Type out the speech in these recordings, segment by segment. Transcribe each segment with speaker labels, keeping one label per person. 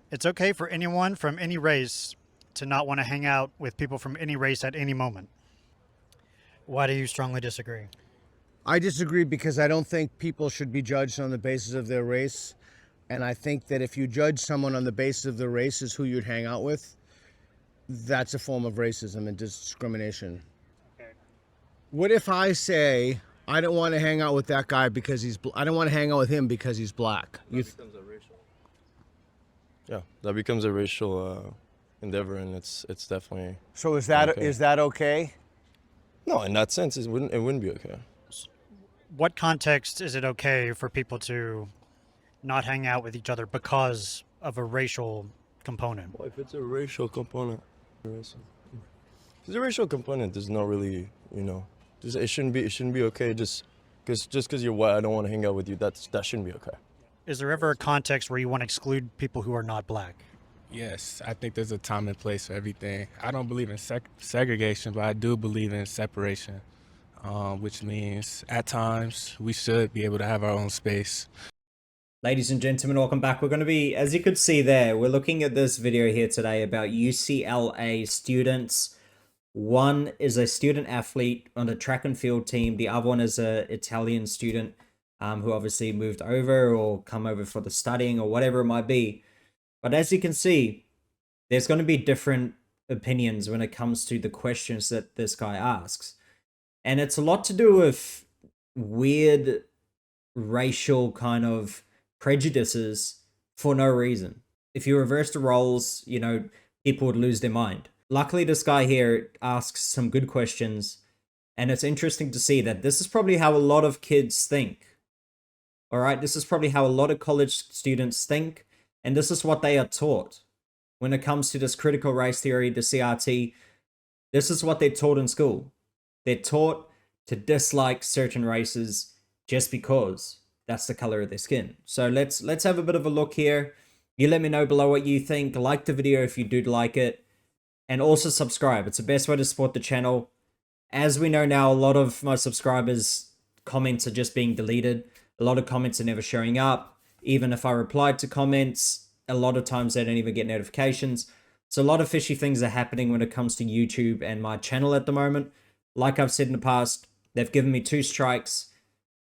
Speaker 1: It's okay for anyone from any race to not want to hang out with people from any race at any moment. Why do you strongly disagree?
Speaker 2: I disagree because I don't think people should be judged on the basis of their race. And I think that if you judge someone on the basis of their race as who you'd hang out with, that's a form of racism and discrimination. What if I say I don't want to hang out with that guy because I don't want to hang out with him because he's black?
Speaker 3: Yeah, that becomes a racial endeavor, and it's definitely
Speaker 2: So is that
Speaker 3: okay.
Speaker 2: is that okay?
Speaker 3: No, in that sense, it wouldn't be okay.
Speaker 1: What context is it okay for people to not hang out with each other because of a racial component?
Speaker 3: Well, if it's a racial component, if it's a racial component, there's no really, it shouldn't be okay. Just because you're white, I don't want to hang out with you. That shouldn't be okay.
Speaker 1: Is there ever a context where you want to exclude people who are not black?
Speaker 4: Yes, I think there's a time and place for everything. I don't believe in segregation, but I do believe in separation, which means at times we should be able to have our own space.
Speaker 5: Ladies and gentlemen, welcome back. We're going to be, as you could see there, we're looking at this video here today about UCLA students. One is a student athlete on the track and field team. The other one is a Italian student who obviously moved over or come over for the studying or whatever it might be. But as you can see, there's going to be different opinions when it comes to the questions that this guy asks. And it's a lot to do with weird racial kind of prejudices for no reason. If you reverse the roles, people would lose their mind. Luckily, this guy here asks some good questions, and it's interesting to see that this is probably how a lot of kids think. All right, this is probably how a lot of college students think, and this is what they are taught. When it comes to this critical race theory, the CRT, this is what they're taught in school. They're taught to dislike certain races just because that's the color of their skin. So let's have a bit of a look here. You let me know below what you think. Like the video if you do like it. And also subscribe. It's the best way to support the channel. As we know now, a lot of my subscribers' comments are just being deleted. A lot of comments are never showing up. Even if I replied to comments, a lot of times they don't even get notifications. So a lot of fishy things are happening when it comes to YouTube and my channel at the moment. Like I've said in the past, they've given me 2 strikes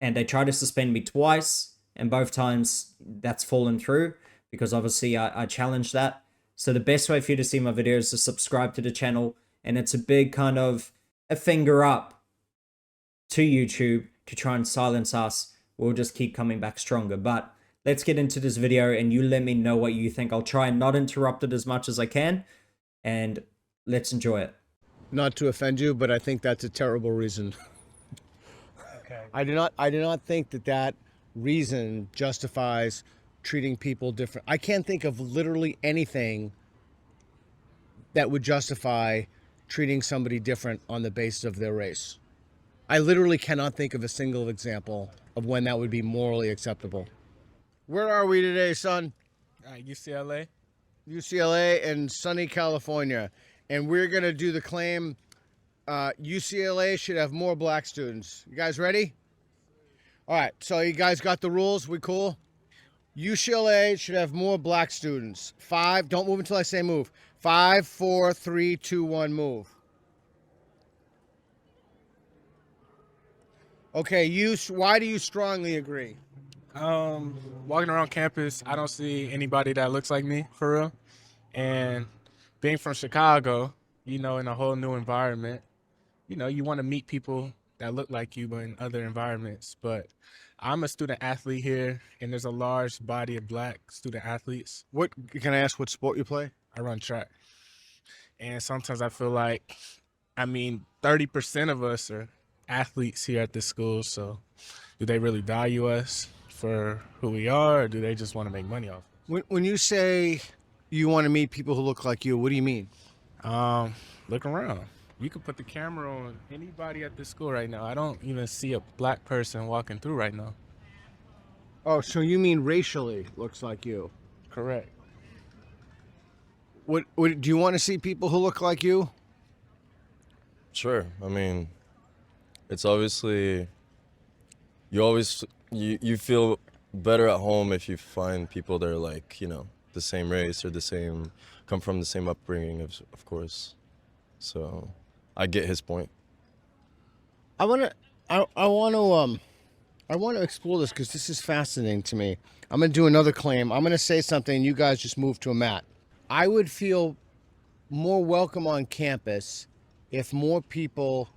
Speaker 5: and they tried to suspend me twice. And both times that's fallen through because obviously I challenged that. So the best way for you to see my videos is to subscribe to the channel. And it's a big kind of a finger up to YouTube to try and silence us. We'll just keep coming back stronger. But let's get into this video and you let me know what you think. I'll try and not interrupt it as much as I can. And let's enjoy it.
Speaker 2: Not to offend you, but I think that's a terrible reason.
Speaker 1: Okay.
Speaker 2: I do not think that reason justifies treating people different. I can't think of literally anything that would justify treating somebody different on the basis of their race. I literally cannot think of a single example of when that would be morally acceptable. Where are we today, son?
Speaker 4: UCLA.
Speaker 2: UCLA in sunny California. And we're going to do the claim UCLA should have more black students. You guys ready? All right, so you guys got the rules? We cool? UCLA should have more black students. 5, don't move until I say move. 5, 4, 3, 2, 1, move. Okay, why do you strongly agree?
Speaker 4: Walking around campus, I don't see anybody that looks like me, for real. And being from Chicago, in a whole new environment, you want to meet people that look like you, but in other environments. But I'm a student athlete here, and there's a large body of black student athletes.
Speaker 2: What can I ask what sport you play?
Speaker 4: I run track. And sometimes I feel like, 30% of us are athletes here at this school. So do they really value us for who we are, or do they just want to make money off?
Speaker 2: When you say you want to meet people who look like you, what do you mean?
Speaker 4: Look around. You could put the camera on anybody at this school right now. I don't even see a black person walking through right now.
Speaker 2: Oh, so you mean racially looks like you?
Speaker 4: Correct.
Speaker 2: What do you want to see people who look like you?
Speaker 3: Sure. It's obviously you feel better at home if you find people that are like, the same race or come from the same upbringing, of course. So I get his point.
Speaker 2: I want to explore this because this is fascinating to me. I'm going to do another claim. I'm going to say something and you guys just move to a mat. I would feel more welcome on campus if more people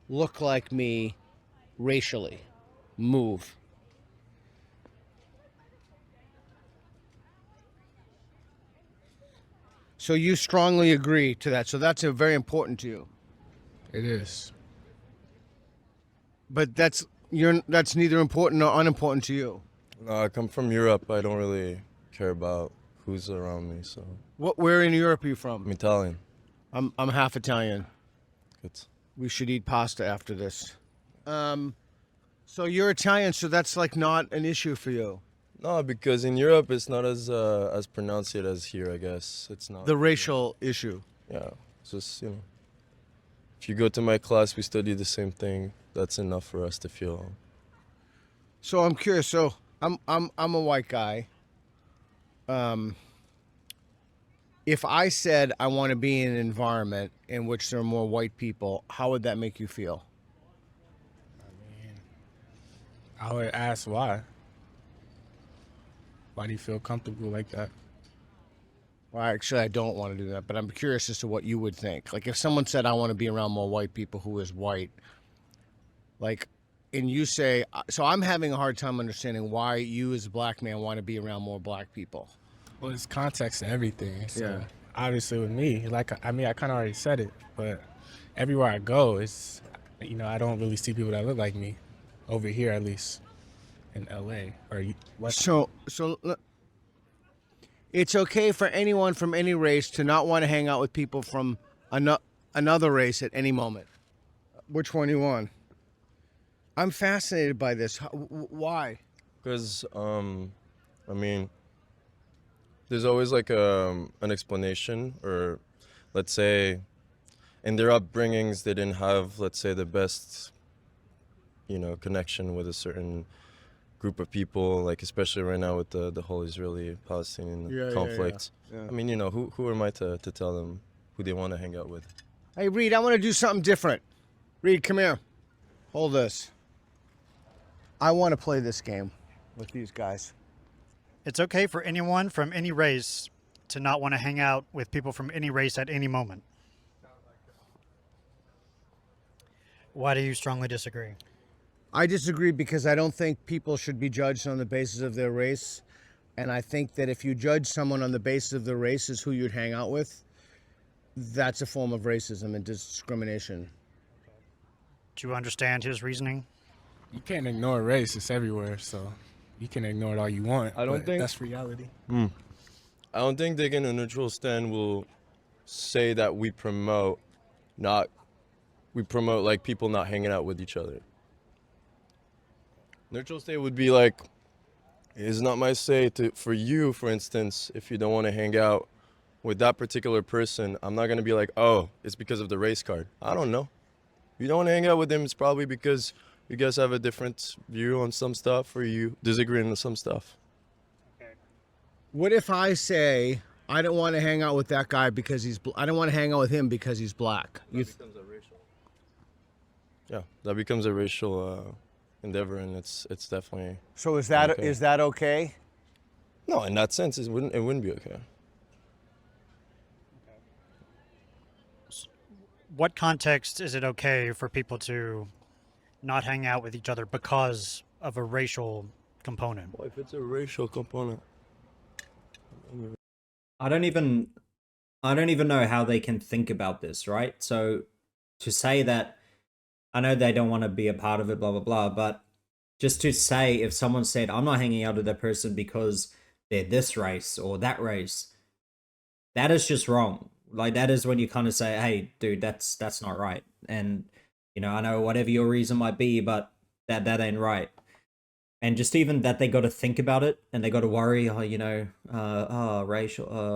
Speaker 2: look like me racially. Move. So you strongly agree to that. So that's very important to you.
Speaker 4: It is.
Speaker 2: But that's neither important nor unimportant to you.
Speaker 3: No, I come from Europe. I don't really care about who's around me. So
Speaker 2: Where in Europe are you
Speaker 3: I'm
Speaker 2: from?
Speaker 3: Italian.
Speaker 2: I'm half Italian.
Speaker 3: Good.
Speaker 2: We should eat pasta after this. So you're Italian, so that's like not an issue for you.
Speaker 3: No, because in Europe it's not as pronounced as here. I guess it's not
Speaker 2: The racial issue.
Speaker 3: Yeah, it's just if you go to my class, we study the same thing. That's enough for us to feel.
Speaker 2: So I'm curious. So I'm a white guy. If I said I want to be in an environment in which there are more white people, how would that make you feel?
Speaker 4: I would ask why. Why do you feel comfortable like that?
Speaker 2: Well, actually, I don't want to do that, but I'm curious as to what you would think. Like, if someone said, I want to be around more white people who is white, like, and you say, so I'm having a hard time understanding why you as a black man want to be around more black people.
Speaker 4: Well, it's context to everything. So
Speaker 2: Yeah.
Speaker 4: obviously with me, I kind of already said it, but everywhere I go, it's, I don't really see people that look like me over here, at least in LA or West.
Speaker 2: So it's okay for anyone from any race to not want to hang out with people from another race at any moment. Which one you want? I'm fascinated by this. Why?
Speaker 3: Because there's always like an explanation, or let's say in their upbringings they didn't have, let's say, the best connection with a certain group of people, like especially right now with the whole Israeli-Palestinian conflict.
Speaker 2: Yeah.
Speaker 3: I mean, who am I to tell them who they want to hang out with?
Speaker 2: Hey, Reed, I want to do something different. Reed, come here. Hold this. I want to play this game with these guys.
Speaker 1: It's okay for anyone from any race to not want to hang out with people from any race at any moment. Why do you strongly disagree?
Speaker 2: I disagree because I don't think people should be judged on the basis of their race. And I think that if you judge someone on the basis of their race as who you'd hang out with, that's a form of racism and discrimination.
Speaker 1: Do you understand his reasoning?
Speaker 4: You can't ignore race. It's everywhere, so you can ignore it all you want.
Speaker 3: I don't
Speaker 4: but
Speaker 3: think-
Speaker 4: that's reality.
Speaker 3: I don't think taking a neutral stand will say that we promote like people not hanging out with each other. Neutral state would be like, it's not my say for you, for instance, if you don't want to hang out with that particular person, I'm not going to be like, oh, it's because of the race card. I don't know. If you don't want to hang out with him, it's probably because you guys have a different view on some stuff, or you disagree on some stuff.
Speaker 2: What if I say I don't want to hang out with that guy because I don't want to hang out with him because he's black?
Speaker 3: Yeah, that becomes a racial endeavor, and it's definitely.
Speaker 2: So is that
Speaker 3: Okay.
Speaker 2: okay?
Speaker 3: No, in that sense, it wouldn't be okay.
Speaker 1: What context is it okay for people to not hang out with each other because of a racial component?
Speaker 3: Well, if it's a racial component.
Speaker 5: I don't even know how they can think about this, right? So to say that, I know they don't want to be a part of it, blah, blah, blah, but just to say, if someone said, I'm not hanging out with that person because they're this race or that race, that is just wrong. Like, that is when you kind of say, hey, dude, that's not right. And, I know whatever your reason might be, but that ain't right. And just even that they got to think about it and they got to worry, racial,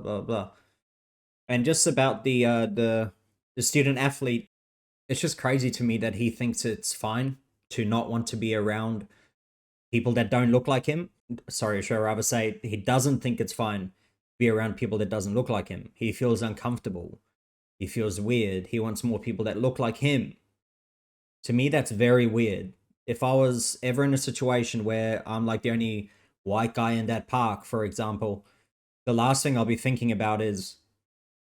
Speaker 5: blah, blah. And just about the student athlete, it's just crazy to me that he thinks it's fine to not want to be around people that don't look like him. Sorry, should I rather say he doesn't think it's fine be around people that doesn't look like him. He feels uncomfortable. He feels weird. He wants more people that look like him. To me, that's very weird. If I was ever in a situation where I'm like the only white guy in that park, for example, the last thing I'll be thinking about is,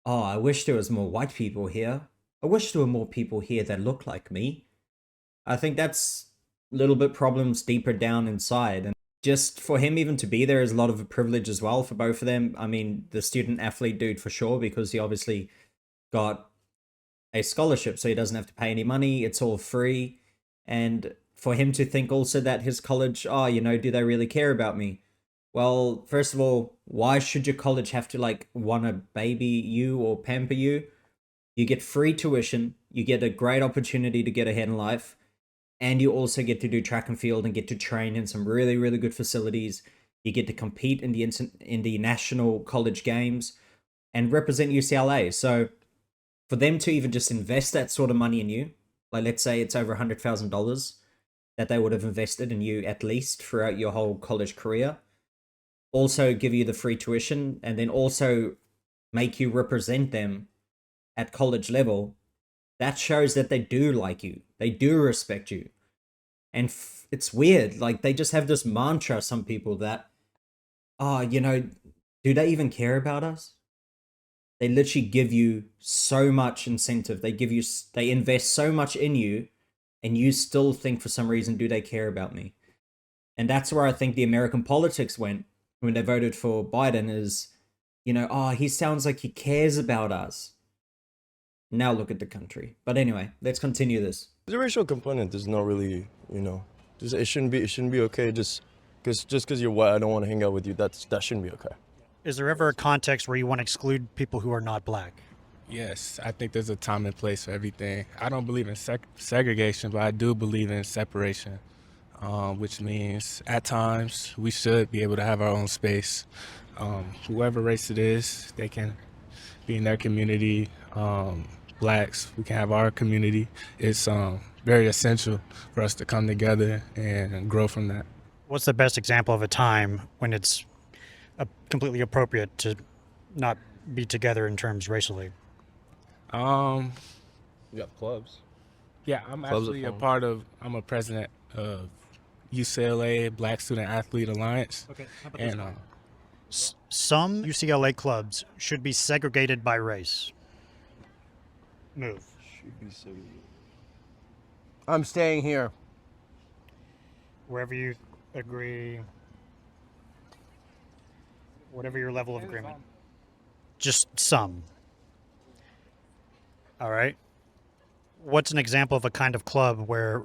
Speaker 5: oh, I wish there was more white people here. I wish there were more people here that look like me. I think that's a little bit problems deeper down inside. And just for him even to be there is a lot of a privilege as well for both of them. I mean, the student athlete dude for sure, because he obviously got a scholarship, so he doesn't have to pay any money. It's all free. And for him to think also that his college, oh, you know, do they really care about me? Well, first of all, why should your college have to like want to baby you or pamper you? You get free tuition, you get a great opportunity to get ahead in life, and you also get to do track and field and get to train in some really, really good facilities. You get to compete in the national college games and represent UCLA. So for them to even just invest that sort of money in you, like let's say it's over $100,000 that they would have invested in you at least throughout your whole college career, also give you the free tuition, and then also make you represent them at college level, that shows that they do like you. They do respect you. And it's weird. Like, they just have this mantra, some people, that, oh, you know, do they even care about us? They literally give you so much incentive. They invest so much in you, and you still think for some reason, do they care about me? And that's where I think the American politics went when they voted for Biden is, you know, oh, he sounds like he cares about us. Now look at the country. But anyway, let's continue this.
Speaker 3: The racial component is not really, you know, it shouldn't be okay just because you're white. I don't want to hang out with you. That shouldn't be okay.
Speaker 1: Is there ever a context where you want to exclude people who are not black?
Speaker 4: Yes, I think there's a time and place for everything. I don't believe in segregation, but I do believe in separation, which means at times we should be able to have our own space. Whoever race it is, they can be in their community. Blacks, we can have our community. It's very essential for us to come together and grow from that.
Speaker 1: What's the best example of a time when it's completely appropriate to not be together in terms racially?
Speaker 3: You got clubs.
Speaker 4: Yeah, I'm
Speaker 3: Clubs
Speaker 4: actually
Speaker 3: are
Speaker 4: I'm a president of UCLA Black Student Athlete Alliance.
Speaker 1: Okay.
Speaker 4: And
Speaker 1: Some UCLA clubs should be segregated by race. Move.
Speaker 3: Should be so.
Speaker 2: I'm staying here.
Speaker 1: Wherever you agree, whatever your level of agreement. Just some. All right. What's an example of a kind of club where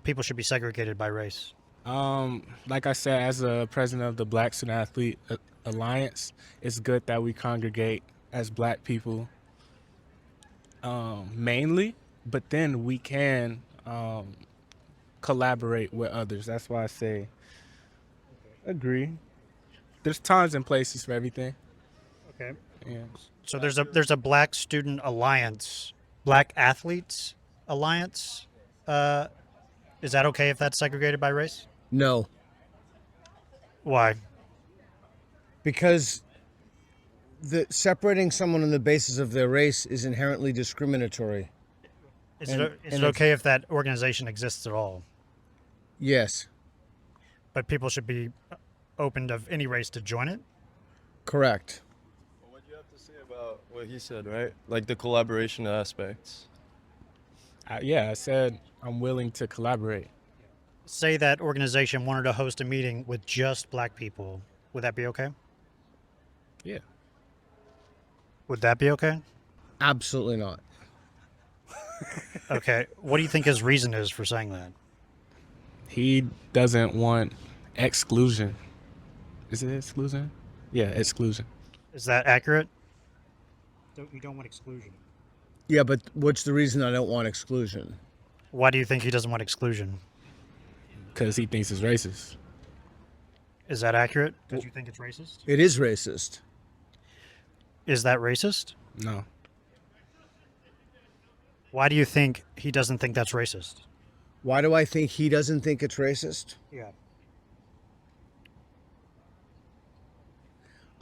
Speaker 1: people should be segregated by race?
Speaker 4: like I said, as a president of the Black Student Athlete Alliance, it's good that we congregate as Black people mainly, but then we can collaborate with others. That's why I say agree. There's times and places for everything.
Speaker 1: Okay.
Speaker 4: Yeah.
Speaker 1: So there's a Black Student Alliance, Black Athletes Alliance. Is that okay if that's segregated by race?
Speaker 2: No,
Speaker 1: Why?
Speaker 2: because separating someone on the basis of their race is inherently discriminatory.
Speaker 1: Is
Speaker 2: And-
Speaker 1: it
Speaker 2: and
Speaker 1: okay if that organization exists at all?
Speaker 2: Yes,
Speaker 1: But people should be open of any race to join it?
Speaker 2: correct.
Speaker 3: What do you have to say about what he said, right? Like the collaboration aspects.
Speaker 4: Yeah, I said I'm willing to collaborate.
Speaker 1: Say that organization wanted to host a meeting with just Black people. Would that be okay?
Speaker 4: Yeah.
Speaker 1: Would that be okay?
Speaker 2: Absolutely not.
Speaker 1: Okay. What do you think his reason is for saying that?
Speaker 4: He doesn't want exclusion. Is it exclusion? Yeah, exclusion.
Speaker 1: Is that accurate? You don't want exclusion.
Speaker 2: Yeah, but what's the reason I don't want exclusion?
Speaker 1: Why do you think he doesn't want exclusion?
Speaker 4: Because he thinks it's racist.
Speaker 1: Is that accurate? Because you think it's racist?
Speaker 2: It is racist.
Speaker 1: Is that racist?
Speaker 4: No.
Speaker 1: Why do you think he doesn't think that's racist?
Speaker 2: Why do I think he doesn't think it's racist?
Speaker 1: Yeah.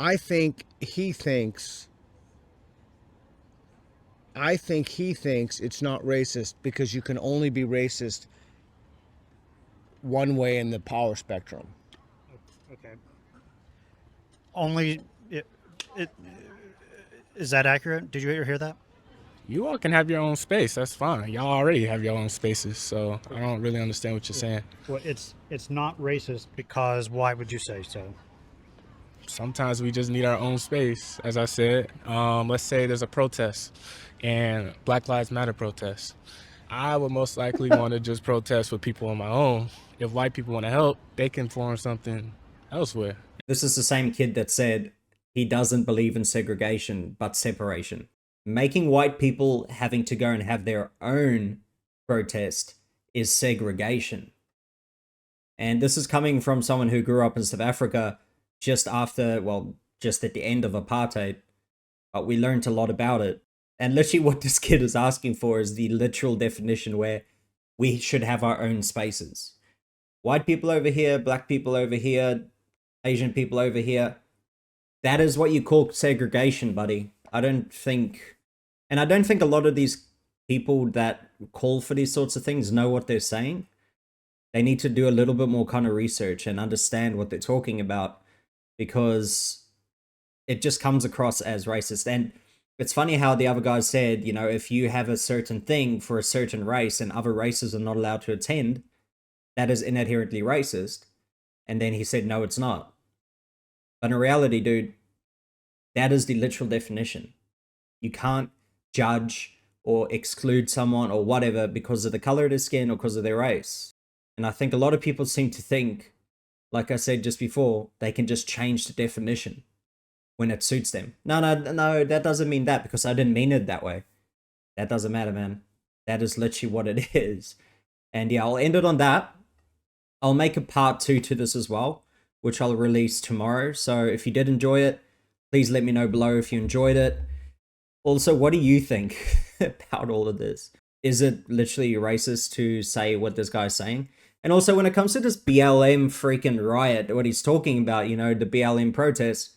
Speaker 2: I think he thinks it's not racist because you can only be racist one way in the power spectrum.
Speaker 1: Okay. Only it is that accurate? Did you hear that?
Speaker 4: You all can have your own space. That's fine. Y'all already have your own spaces, so I don't really understand what you're saying.
Speaker 1: Well, it's not racist because why would you say so?
Speaker 4: Sometimes we just need our own space. As I said, let's say there's a protest and Black Lives Matter protest. I would most likely want to just protest with people on my own. If white people want to help, they can form something elsewhere.
Speaker 5: This is the same kid that said he doesn't believe in segregation, but separation. Making white people having to go and have their own protest is segregation. And this is coming from someone who grew up in South Africa just after, well, just at the end of apartheid. But we learned a lot about it. And literally what this kid is asking for is the literal definition where we should have our own spaces. White people over here, black people over here, Asian people over here. That is what you call segregation, buddy. I don't think a lot of these people that call for these sorts of things know what they're saying. They need to do a little bit more kind of research and understand what they're talking about, because it just comes across as racist. And it's funny how the other guy said, you know, if you have a certain thing for a certain race and other races are not allowed to attend, that is inherently racist. And then he said, no, it's not. But in reality, dude, that is the literal definition. You can't judge or exclude someone or whatever because of the color of their skin or because of their race. And I think a lot of people seem to think, like I said just before, they can just change the definition when it suits them. No, that doesn't mean that, because I didn't mean it that way. That doesn't matter, man. That is literally what it is. And yeah, I'll end it on that. I'll make a part 2 to this as well, which I'll release tomorrow. So if you did enjoy it, please let me know below if you enjoyed it. Also, what do you think about all of this? Is it literally racist to say what this guy's saying? And also, when it comes to this BLM freaking riot, what he's talking about, you know, the BLM protests,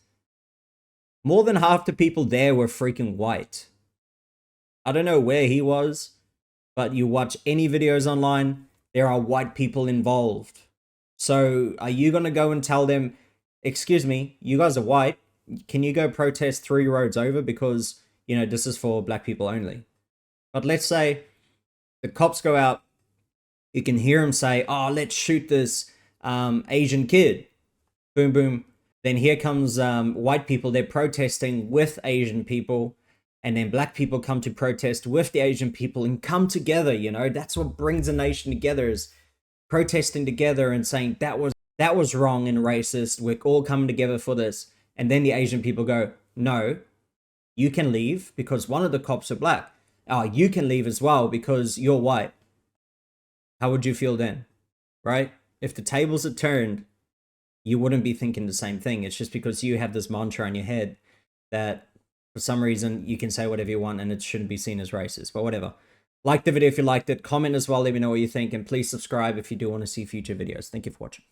Speaker 5: more than half the people there were freaking white. I don't know where he was, but you watch any videos online, there are white people involved. So are you going to go and tell them, excuse me, you guys are white, can you go protest 3 roads over because, you know, this is for black people only? But let's say the cops go out, you can hear him say, oh, let's shoot this Asian kid. Boom, boom. Then here comes white people, they're protesting with Asian people. And then black people come to protest with the Asian people and come together, you know. That's what brings a nation together, is protesting together and saying that was wrong and racist. We're all coming together for this. And then the Asian people go, no, you can leave because one of the cops are black. Oh, you can leave as well because you're white. How would you feel then? Right? If the tables had turned, you wouldn't be thinking the same thing. It's just because you have this mantra in your head that for some reason you can say whatever you want and it shouldn't be seen as racist, but whatever. Like the video if you liked it, comment as well, let me know what you think, and please subscribe if you do want to see future videos. Thank you for watching.